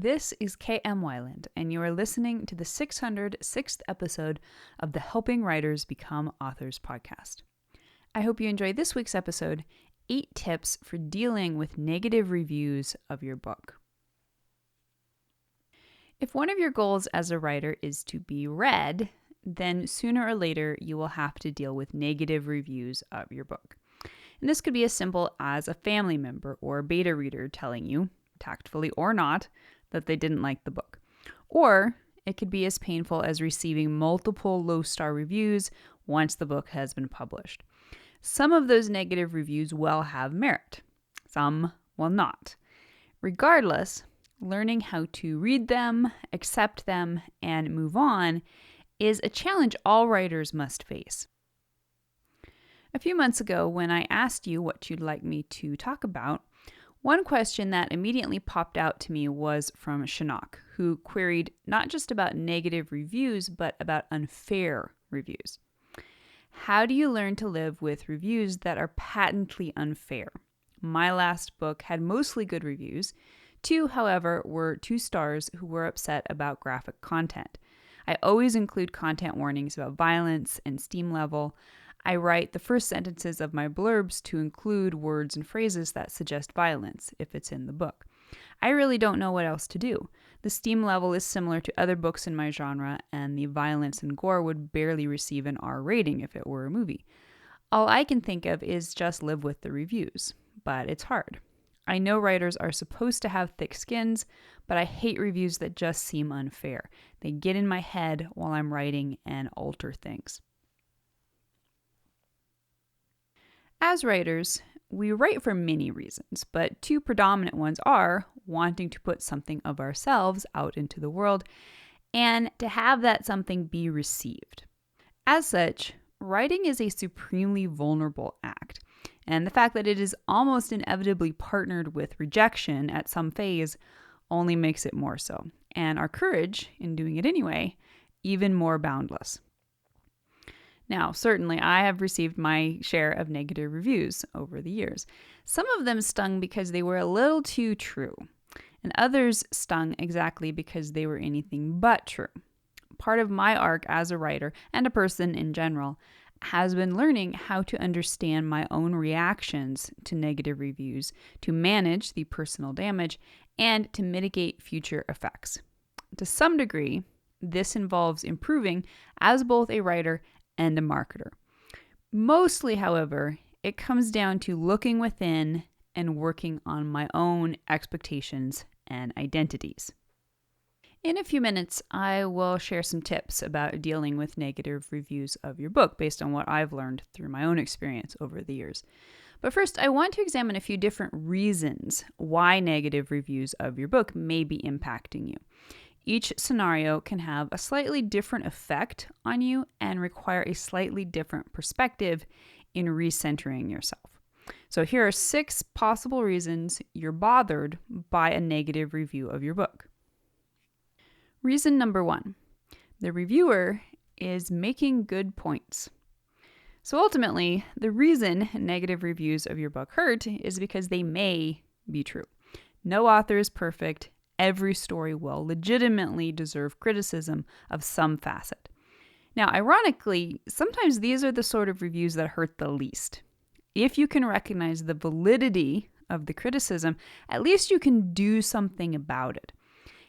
This is KM Wyland, and you are listening to the 606th episode of the Helping Writers Become Authors podcast. I hope you enjoyed this week's episode, 8 Tips for Dealing with Negative Reviews of Your Book. If one of your goals as a writer is to be read, then sooner or later you will have to deal with negative reviews of your book. And this could be as simple as a family member or a beta reader telling you, tactfully or not, that they didn't like the book. Or it could be as painful as receiving multiple low-star reviews once the book has been published. Some of those negative reviews will have merit. Some will not. Regardless, learning how to read them, accept them, and move on is a challenge all writers must face. A few months ago, when I asked you what you'd like me to talk about, one question that immediately popped out to me was from Shanok, who queried not just about negative reviews, but about unfair reviews. How do you learn to live with reviews that are patently unfair? My last book had mostly good reviews. 2, however, were 2 stars who were upset about graphic content. I always include content warnings about violence and steam level. I write the first sentences of my blurbs to include words and phrases that suggest violence, if it's in the book. I really don't know what else to do. The steam level is similar to other books in my genre, and the violence and gore would barely receive an R rating if it were a movie. All I can think of is just live with the reviews, but it's hard. I know writers are supposed to have thick skins, but I hate reviews that just seem unfair. They get in my head while I'm writing and alter things. As writers, we write for many reasons, but 2 predominant ones are wanting to put something of ourselves out into the world and to have that something be received. As such, writing is a supremely vulnerable act, and the fact that it is almost inevitably partnered with rejection at some phase only makes it more so, and our courage in doing it anyway, even more boundless. Now, certainly, I have received my share of negative reviews over the years. Some of them stung because they were a little too true, and others stung exactly because they were anything but true. Part of my arc as a writer, and a person in general, has been learning how to understand my own reactions to negative reviews, to manage the personal damage, and to mitigate future effects. To some degree, this involves improving as both a writer and a marketer. Mostly, however, it comes down to looking within and working on my own expectations and identities. In a few minutes, I will share some tips about dealing with negative reviews of your book based on what I've learned through my own experience over the years. But first, I want to examine a few different reasons why negative reviews of your book may be impacting you. Each scenario can have a slightly different effect on you and require a slightly different perspective in recentering yourself. So here are 6 possible reasons you're bothered by a negative review of your book. Reason number 1, the reviewer is making good points. So ultimately, the reason negative reviews of your book hurt is because they may be true. No author is perfect. Every story will legitimately deserve criticism of some facet. Now, ironically, sometimes these are the sort of reviews that hurt the least. If you can recognize the validity of the criticism, at least you can do something about it.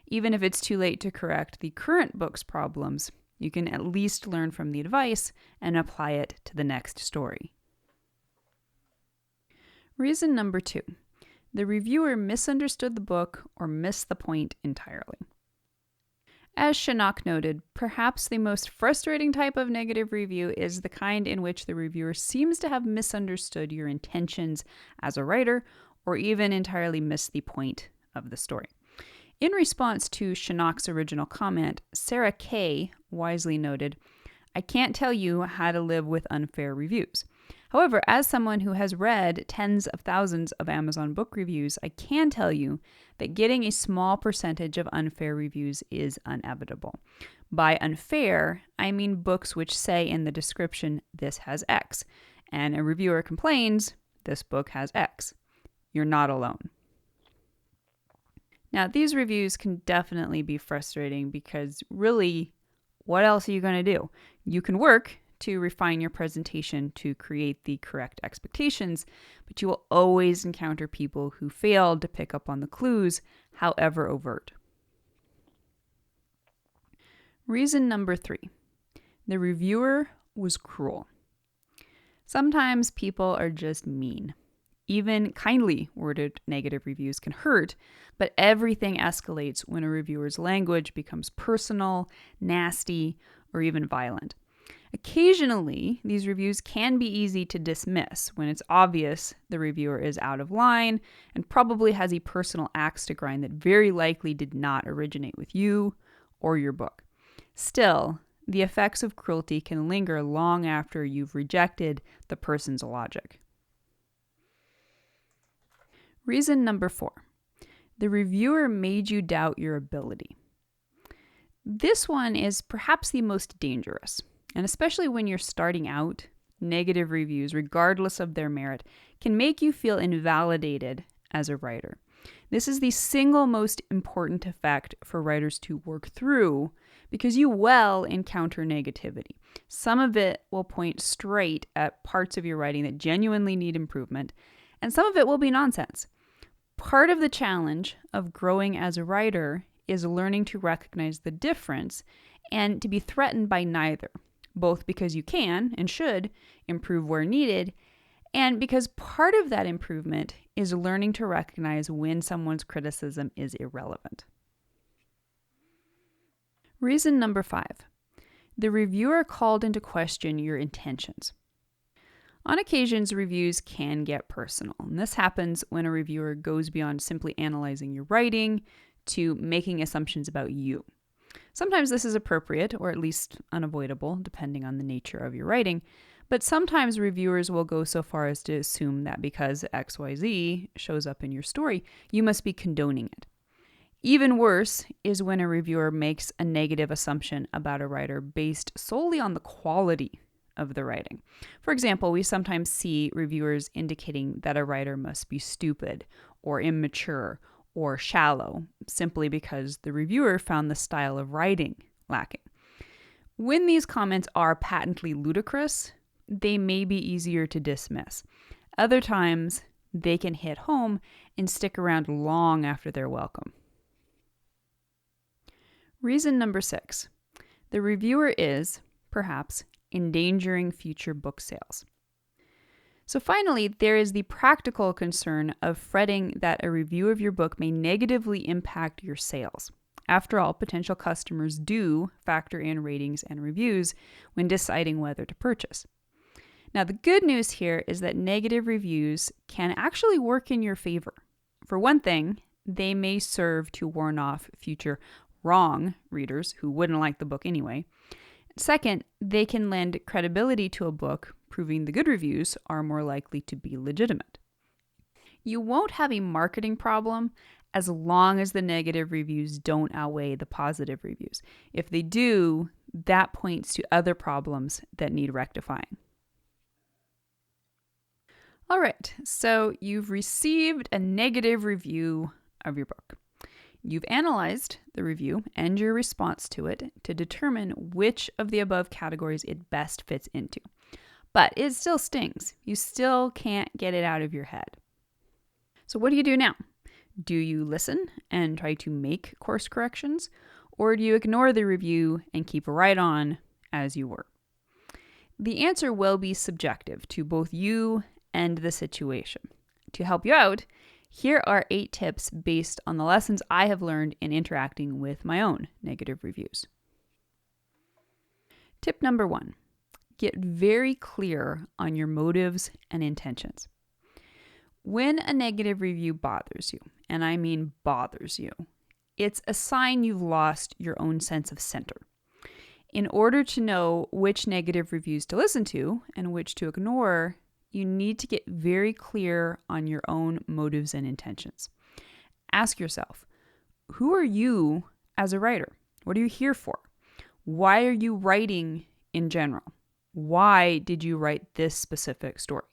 Even if it's too late to correct the current book's problems, you can at least learn from the advice and apply it to the next story. Reason number 2. The reviewer misunderstood the book or missed the point entirely. As Shanok noted, perhaps the most frustrating type of negative review is the kind in which the reviewer seems to have misunderstood your intentions as a writer or even entirely missed the point of the story. In response to Shanok's original comment, Sarah Kay wisely noted, "I can't tell you how to live with unfair reviews. However, as someone who has read tens of thousands of Amazon book reviews, I can tell you that getting a small percentage of unfair reviews is inevitable. By unfair, I mean books which say in the description, 'This has X,' and a reviewer complains, 'This book has X.' You're not alone." Now, these reviews can definitely be frustrating because really, what else are you going to do? You can work to refine your presentation to create the correct expectations, but you will always encounter people who failed to pick up on the clues, however overt. Reason number 3. The reviewer was cruel. Sometimes people are just mean. Even kindly worded negative reviews can hurt, but everything escalates when a reviewer's language becomes personal, nasty, or even violent. Occasionally, these reviews can be easy to dismiss when it's obvious the reviewer is out of line and probably has a personal axe to grind that very likely did not originate with you or your book. Still, the effects of cruelty can linger long after you've rejected the person's logic. Reason number 4. The reviewer made you doubt your ability. This one is perhaps the most dangerous, and especially when you're starting out, negative reviews, regardless of their merit, can make you feel invalidated as a writer. This is the single most important effect for writers to work through because you will encounter negativity. Some of it will point straight at parts of your writing that genuinely need improvement, and some of it will be nonsense. Part of the challenge of growing as a writer is learning to recognize the difference and to be threatened by neither, both because you can and should improve where needed, and because part of that improvement is learning to recognize when someone's criticism is irrelevant. Reason number 5. The reviewer called into question your intentions. On occasions, reviews can get personal, and this happens when a reviewer goes beyond simply analyzing your writing to making assumptions about you. Sometimes this is appropriate, or at least unavoidable, depending on the nature of your writing, but sometimes reviewers will go so far as to assume that because XYZ shows up in your story, you must be condoning it. Even worse is when a reviewer makes a negative assumption about a writer based solely on the quality of the writing. For example, we sometimes see reviewers indicating that a writer must be stupid or immature or shallow simply because the reviewer found the style of writing lacking. When these comments are patently ludicrous, they may be easier to dismiss. Other times, they can hit home and stick around long after they're welcome. Reason number 6. The reviewer is, perhaps, endangering future book sales. So finally, there is the practical concern of fretting that a review of your book may negatively impact your sales. After all, potential customers do factor in ratings and reviews when deciding whether to purchase. Now, the good news here is that negative reviews can actually work in your favor. For one thing, they may serve to warn off future wrong readers who wouldn't like the book anyway. Second, they can lend credibility to a book, proving the good reviews are more likely to be legitimate. You won't have a marketing problem as long as the negative reviews don't outweigh the positive reviews. If they do, that points to other problems that need rectifying. All right, so you've received a negative review of your book. You've analyzed the review and your response to it to determine which of the above categories it best fits into. But it still stings. You still can't get it out of your head. So what do you do now? Do you listen and try to make course corrections? Or do you ignore the review and keep right on as you were? The answer will be subjective to both you and the situation. To help you out, here are 8 tips based on the lessons I have learned in interacting with my own negative reviews. Tip number 1, get very clear on your motives and intentions. When a negative review bothers you, and I mean bothers you, it's a sign you've lost your own sense of center. In order to know which negative reviews to listen to and which to ignore, you need to get very clear on your own motives and intentions. Ask yourself, who are you as a writer? What are you here for? Why are you writing in general? Why did you write this specific story?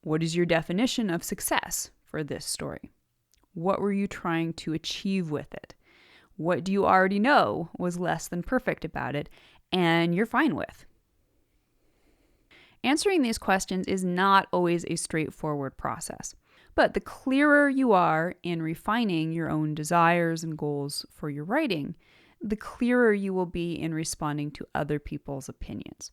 What is your definition of success for this story? What were you trying to achieve with it? What do you already know was less than perfect about it and you're fine with? Answering these questions is not always a straightforward process, but the clearer you are in refining your own desires and goals for your writing, the clearer you will be in responding to other people's opinions.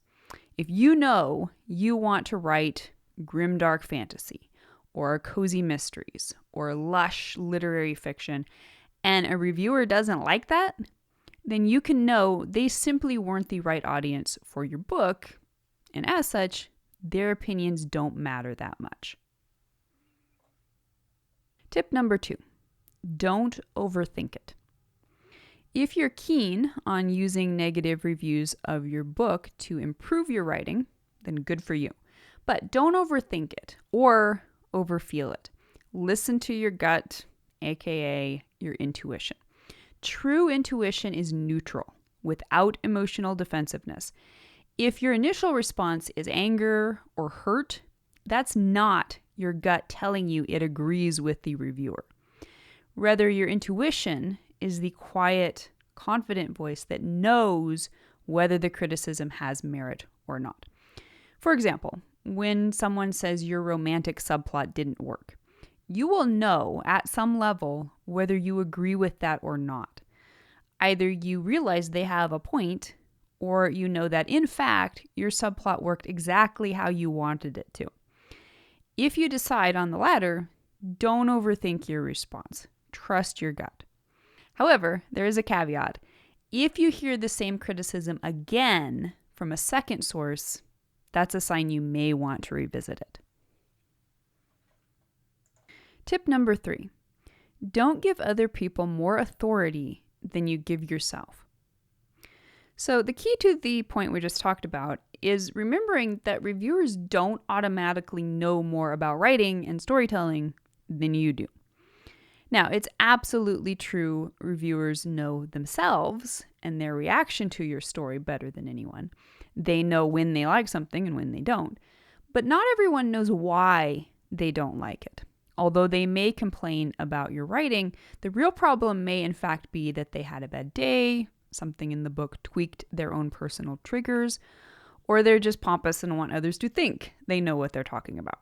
If you know you want to write grimdark fantasy, or cozy mysteries, or lush literary fiction, and a reviewer doesn't like that, then you can know they simply weren't the right audience for your book, and as such, their opinions don't matter that much. Tip number 2, don't overthink it. If you're keen on using negative reviews of your book to improve your writing, then good for you. But don't overthink it or overfeel it. Listen to your gut, aka your intuition. True intuition is neutral, without emotional defensiveness. If your initial response is anger or hurt, that's not your gut telling you it agrees with the reviewer. Rather, your intuition is the quiet, confident voice that knows whether the criticism has merit or not. For example, when someone says your romantic subplot didn't work, you will know at some level whether you agree with that or not. Either you realize they have a point, or you know that in fact your subplot worked exactly how you wanted it to. If you decide on the latter, don't overthink your response. Trust your gut. However, there is a caveat. If you hear the same criticism again from a second source, that's a sign you may want to revisit it. Tip number 3, don't give other people more authority than you give yourself. So the key to the point we just talked about is remembering that reviewers don't automatically know more about writing and storytelling than you do. Now, it's absolutely true reviewers know themselves and their reaction to your story better than anyone. They know when they like something and when they don't. But not everyone knows why they don't like it. Although they may complain about your writing, the real problem may in fact be that they had a bad day, something in the book tweaked their own personal triggers, or they're just pompous and want others to think they know what they're talking about.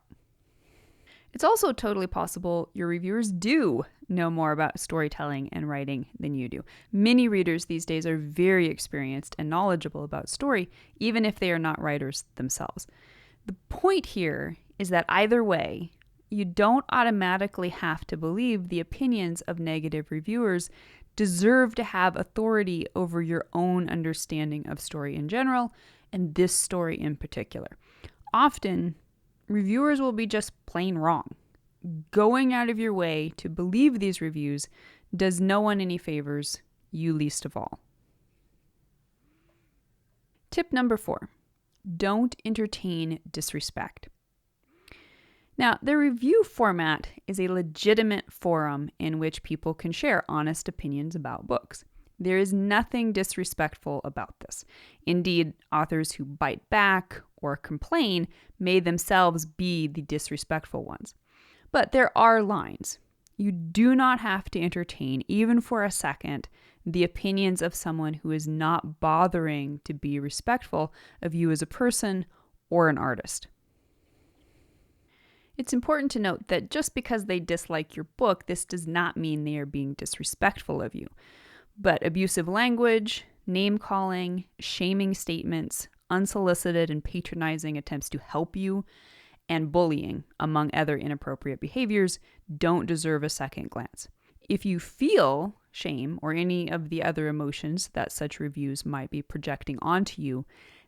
It's also totally possible your reviewers do know more about storytelling and writing than you do. Many readers these days are very experienced and knowledgeable about story, even if they are not writers themselves. The point here is that either way, you don't automatically have to believe the opinions of negative reviewers deserve to have authority over your own understanding of story in general, and this story in particular. Often, reviewers will be just plain wrong. Going out of your way to believe these reviews does no one any favors, you least of all. Tip number 4, don't entertain disrespect. Now, the review format is a legitimate forum in which people can share honest opinions about books. There is nothing disrespectful about this. Indeed, authors who bite back or complain may themselves be the disrespectful ones. But there are lines. You do not have to entertain, even for a second, the opinions of someone who is not bothering to be respectful of you as a person or an artist. It's important to note that just because they dislike your book, this does not mean they are being disrespectful of you. But abusive language, name-calling, shaming statements, unsolicited and patronizing attempts to help you, and bullying, among other inappropriate behaviors, don't deserve a second glance. If you feel shame or any of the other emotions that such reviews might be projecting onto you,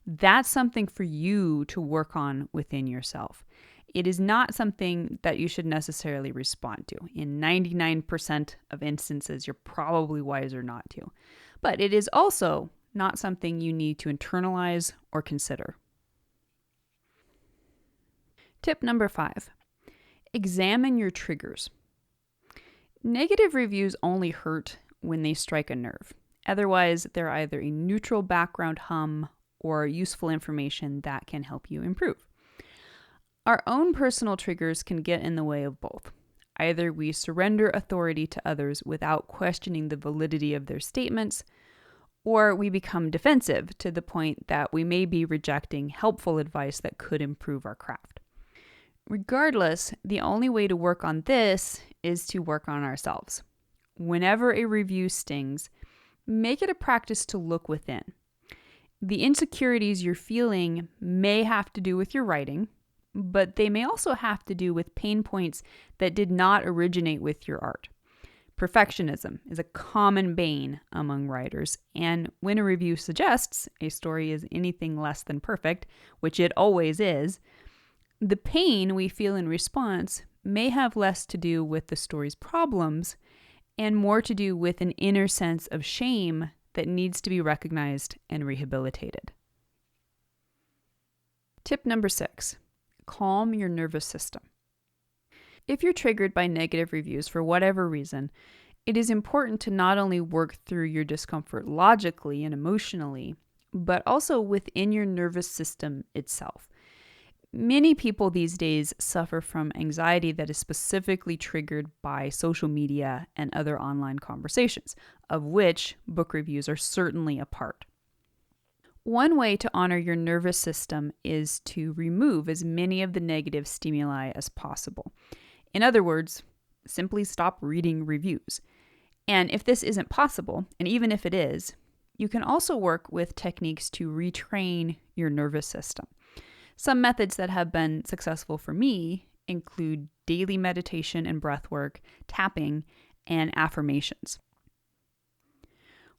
that's something for you to work on within yourself. It is not something that you should necessarily respond to. In 99% of instances, you're probably wiser not to. But it is also not something you need to internalize or consider. Tip number 5, examine your triggers. Negative reviews only hurt when they strike a nerve. Otherwise, they're either a neutral background hum or useful information that can help you improve. Our own personal triggers can get in the way of both. Either we surrender authority to others without questioning the validity of their statements, or we become defensive to the point that we may be rejecting helpful advice that could improve our craft. Regardless, the only way to work on this is to work on ourselves. Whenever a review stings, make it a practice to look within. The insecurities you're feeling may have to do with your writing, but they may also have to do with pain points that did not originate with your art. Perfectionism is a common bane among writers, and when a review suggests a story is anything less than perfect, which it always is, the pain we feel in response may have less to do with the story's problems and more to do with an inner sense of shame that needs to be recognized and rehabilitated. Tip number 6, calm your nervous system. If you're triggered by negative reviews for whatever reason, it is important to not only work through your discomfort logically and emotionally, but also within your nervous system itself. Many people these days suffer from anxiety that is specifically triggered by social media and other online conversations, of which book reviews are certainly a part. One way to honor your nervous system is to remove as many of the negative stimuli as possible. In other words, simply stop reading reviews. And if this isn't possible, and even if it is, you can also work with techniques to retrain your nervous system. Some methods that have been successful for me include daily meditation and breath work, tapping, and affirmations.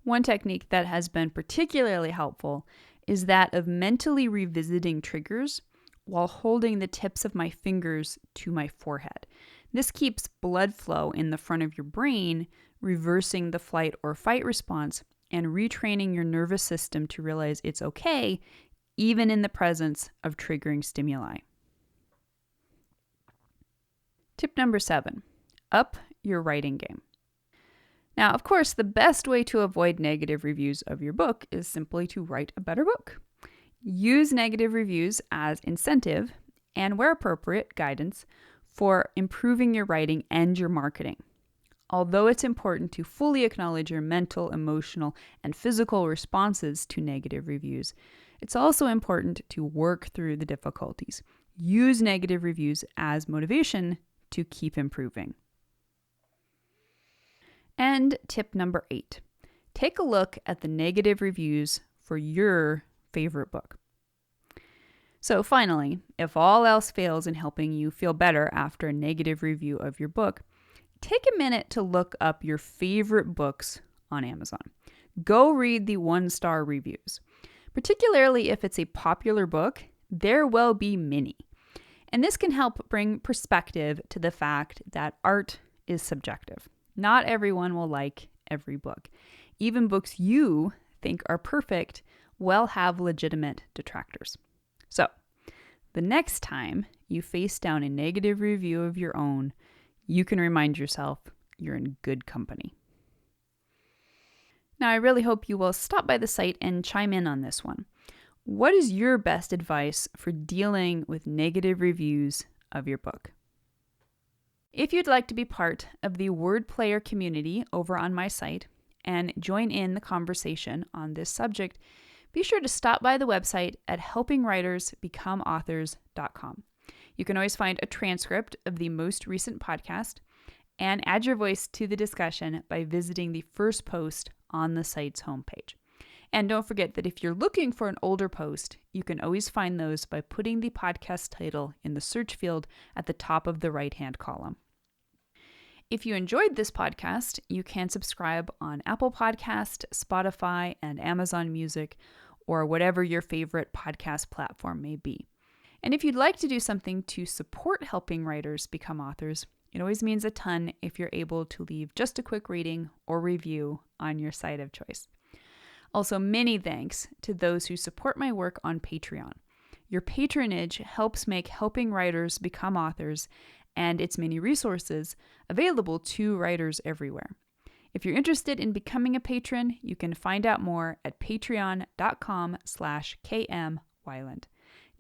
One technique that has been particularly helpful is that of mentally revisiting triggers while holding the tips of my fingers to my forehead. This keeps blood flow in the front of your brain, reversing the flight or fight response and retraining your nervous system to realize it's okay, even in the presence of triggering stimuli. Tip number 7, up your writing game. Now, of course, the best way to avoid negative reviews of your book is simply to write a better book. Use negative reviews as incentive and, where appropriate, guidance for improving your writing and your marketing. Although it's important to fully acknowledge your mental, emotional, and physical responses to negative reviews, it's also important to work through the difficulties. Use negative reviews as motivation to keep improving. And tip number 8, take a look at the negative reviews for your favorite book. So finally, if all else fails in helping you feel better after a negative review of your book, take a minute to look up your favorite books on Amazon. Go read the 1-star reviews. Particularly if it's a popular book, there will be many. And this can help bring perspective to the fact that art is subjective. Not everyone will like every book. Even books you think are perfect will have legitimate detractors. So, the next time you face down a negative review of your own, you can remind yourself you're in good company. Now, I really hope you will stop by the site and chime in on this one. What is your best advice for dealing with negative reviews of your book? If you'd like to be part of the Word Player community over on my site and join in the conversation on this subject, be sure to stop by the website at helpingwritersbecomeauthors.com. You can always find a transcript of the most recent podcast and add your voice to the discussion by visiting the first post on the site's homepage. And don't forget that if you're looking for an older post, you can always find those by putting the podcast title in the search field at the top of the right-hand column. If you enjoyed this podcast, you can subscribe on Apple Podcast, Spotify, and Amazon Music, or whatever your favorite podcast platform may be. And if you'd like to do something to support helping writers become authors, it always means a ton if you're able to leave just a quick rating or review on your site of choice. Also, many thanks to those who support my work on Patreon. Your patronage helps make helping writers become authors and its many resources available to writers everywhere. If you're interested in becoming a patron, you can find out more at patreon.com/KMWeiland.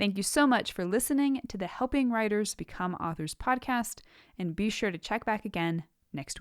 Thank you so much for listening to the Helping Writers Become Authors podcast, and be sure to check back again next week.